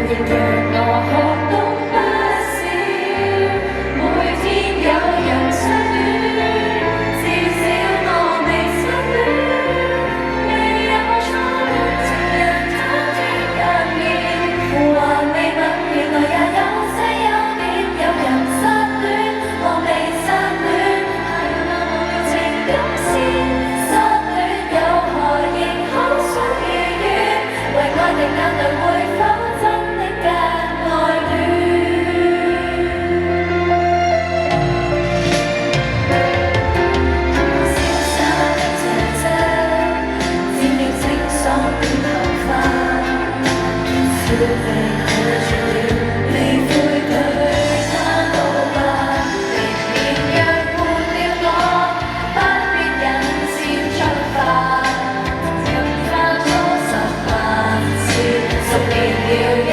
仍讓我學到不少。每天有人相戀，至少我未失戀。未有初戀情人偷天間面，還未問原來也有些優點。有人失戀，我未失戀，係那無聊情感線。失戀有何亦好想如願，為愛的眼淚會否真的更愛戀？瀟灑斜斜，剪了清爽的頭髮，小臂可絕了，你悔對他告白，明年若換了我，不必忍先出發，人花初10萬次，10年了。